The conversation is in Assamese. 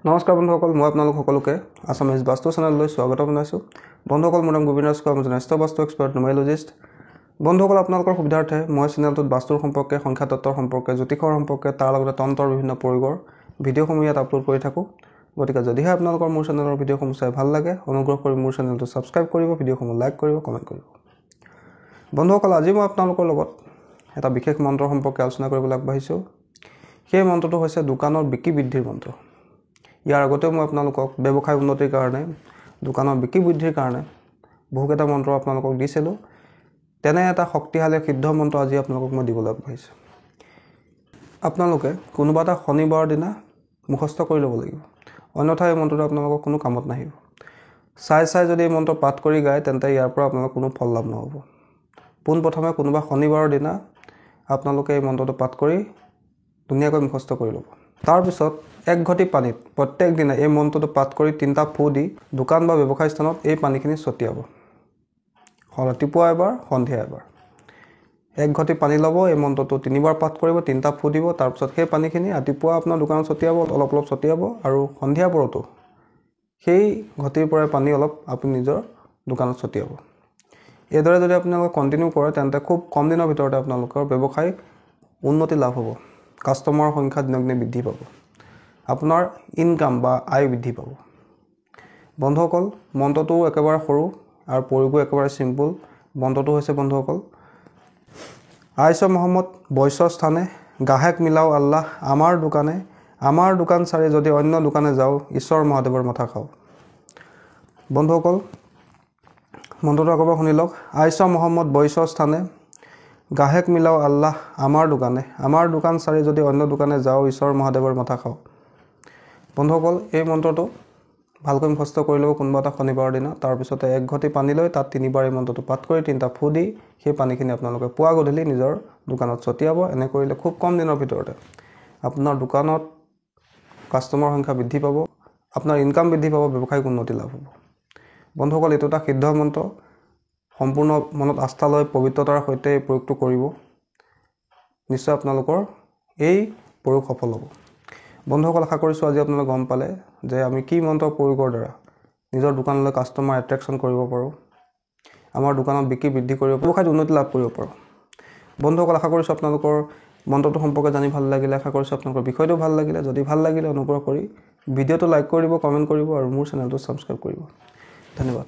নমস্কাৰ বন্ধুসকল, মই আপোনালোক সকলোকে আছামিজ বাস্তু চেনেললৈ স্বাগত জনাইছোঁ। বন্ধুসকল, মোৰ নাম গোবিন্দ ৰাজখোৱা, মই জ্যেষ্ঠ বাস্তু এক্সপাৰ্ট নিউমেৰলজিষ্ট। বন্ধুসকল, আপোনালোকৰ সুবিধাৰ্থে মই চেনেলটোত বাস্তুৰ সম্পৰ্কে, সংখ্যা তত্ত্বৰ সম্পৰ্কে, জ্যোতিষৰ সম্পৰ্কে, তাৰ লগতে তন্ত্ৰৰ বিভিন্ন প্ৰয়োগৰ ভিডিঅ'সমূহ ইয়াত আপলোড কৰি থাকোঁ। গতিকে যদিহে আপোনালোকৰ মোৰ চেনেলৰ ভিডিঅ'সমূহ চাই ভাল লাগে, অনুগ্ৰহ কৰি মোৰ চেনেলটো ছাবস্ক্ৰাইব কৰিব, ভিডিঅ'সমূহ লাইক কৰিব, কমেণ্ট কৰিব। বন্ধুসকল, আজি মই আপোনালোকৰ লগত এটা বিশেষ মন্ত্ৰৰ সম্পৰ্কে আলোচনা কৰিবলৈ আগবাঢ়িছোঁ। সেই মন্ত্ৰটো হৈছে দোকানৰ বিক্ৰী বৃদ্ধিৰ মন্ত্ৰ। ইয়াৰ আগতেও মই আপোনালোকক ব্যৱসায় উন্নতিৰ কাৰণে, দোকানৰ বিক্ৰী বৃদ্ধিৰ কাৰণে বহুকেইটা মন্ত্ৰ আপোনালোকক দিছিলোঁ। তেনে এটা শক্তিশালী সিদ্ধ মন্ত্ৰ আজি আপোনালোকক মই দিবলৈ আগবাঢ়িছোঁ। আপোনালোকে কোনোবা এটা শনিবাৰৰ দিনা মুখস্থ কৰি ল'ব লাগিব, অন্যথা এই মন্ত্ৰটো আপোনালোকৰ কোনো কামত নাহিব। চাই যদি এই মন্ত্ৰ পাঠ কৰি গায়, তেন্তে ইয়াৰ পৰা আপোনালোকৰ কোনো ফল লাভ নহ'ব। পোনপ্ৰথমে কোনোবা শনিবাৰৰ দিনা আপোনালোকে এই মন্ত্ৰটো পাঠ কৰি ধুনীয়াকৈ মুখস্থ কৰি ল'ব। তাৰপিছত এক ঘটি পানীত প্ৰত্যেক দিনা এই মন্ত্ৰটো পাঠ কৰি 3টা ফু দি দোকান বা ব্যৱসায় স্থানত এই পানীখিনি ছটিয়াব। ৰাতিপুৱা এবাৰ, সন্ধিয়া এবাৰ। এক ঘটি পানী ল'ব, এই মন্ত্ৰটো 3বাৰ পাঠ কৰিব, 3টা ফু দিব। তাৰপিছত সেই পানীখিনি ৰাতিপুৱা আপোনাৰ দোকানত ছটিয়াব, অলপ অলপ ছটিয়াব, আৰু সন্ধিয়া পৰতো সেই ঘটিৰ পৰাই পানী অলপ আপুনি নিজৰ দোকানত ছটিয়াব। এইদৰে যদি আপোনালোকে কণ্টিনিউ কৰে, তেন্তে খুব কম দিনৰ ভিতৰতে আপোনালোকৰ ব্যৱসায় উন্নতি লাভ হ'ব। কাষ্টমাৰৰ সংখ্যা দিনক দিনে বৃদ্ধি পাব। আপোনাৰ ইনকাম বা আয় বৃদ্ধি পাব। বন্ধুসকল, মন্ত্ৰটো একেবাৰে সৰু আৰু প্ৰয়োগো একেবাৰে চিম্পুল। মন্ত্ৰটো হৈছে বন্ধুসকল, আইছ মহম্মদ বৈশ্য স্থানে গাহেক মিলাও আল্লাহ আমাৰ দোকান চাৰি যদি অন্য দোকানে যাওঁ ঈশ্বৰ মহাদেৱৰ মাথা খাওঁ। বন্ধুসকল, মন্ত্ৰটো একেবাৰে শুনি লওক। আইছ মহম্মদ বৈশ্য স্থানে গাহেক মিলাও আল্লাহ আমাৰ দোকান চাৰি যদি অন্য দোকানে যাওঁ ঈশ্বৰ মহাদেৱৰ মাথা খাওঁ। বন্ধুসকল, এই মন্ত্ৰটো ভালকৈ মুখস্থ কৰি ল'ব কোনোবা এটা শনিবাৰৰ দিনা। তাৰপিছতে এক ঘটি পানী লৈ তাত 3বাৰ এই মন্ত্ৰটো পাঠ কৰি 3টা ফু দি সেই পানীখিনি আপোনালোকে পুৱা গধূলি নিজৰ দোকানত ছটিয়াব। এনে কৰিলে খুব কম দিনৰ ভিতৰতে আপোনাৰ দোকানত কাষ্টমাৰৰ সংখ্যা বৃদ্ধি পাব, আপোনাৰ ইনকাম বৃদ্ধি পাব, ব্যৱসায়িক উন্নতি লাভ হ'ব। বন্ধুসকল, এইটো এটা সিদ্ধ মন্ত্ৰ। সম্পূৰ্ণ মনত আস্থা লৈ পবিত্ৰতাৰ সৈতে এই প্ৰয়োগটো কৰিব। নিশ্চয় আপোনালোকৰ এই প্ৰয়োগ সফল হ'ব। বন্ধুসকল, আশা কৰিছোঁ আজি আপোনালোকে গম পালে যে আমি কি মন্ত্ৰ প্ৰয়োগৰ দ্বাৰা নিজৰ দোকানলৈ কাষ্টমাৰ এট্ৰেকশ্যন কৰিব পাৰোঁ, আমাৰ দোকানত বিক্ৰী বৃদ্ধি কৰিব, ব্যৱসায়ত উন্নতি লাভ কৰিব পাৰোঁ। বন্ধুসকল, আশা কৰিছোঁ আপোনালোকৰ মন্ত্ৰটো সম্পৰ্কে জানি ভাল লাগিলে। আশা কৰিছোঁ আপোনালোকৰ বিষয়টো ভাল লাগিলে। যদি ভাল লাগিলে অনুগ্ৰহ কৰি ভিডিঅ'টো লাইক কৰি দিব, কমেণ্ট কৰিব আৰু মোৰ চেনেলটো ছাবস্ক্ৰাইব কৰিব। ধন্যবাদ।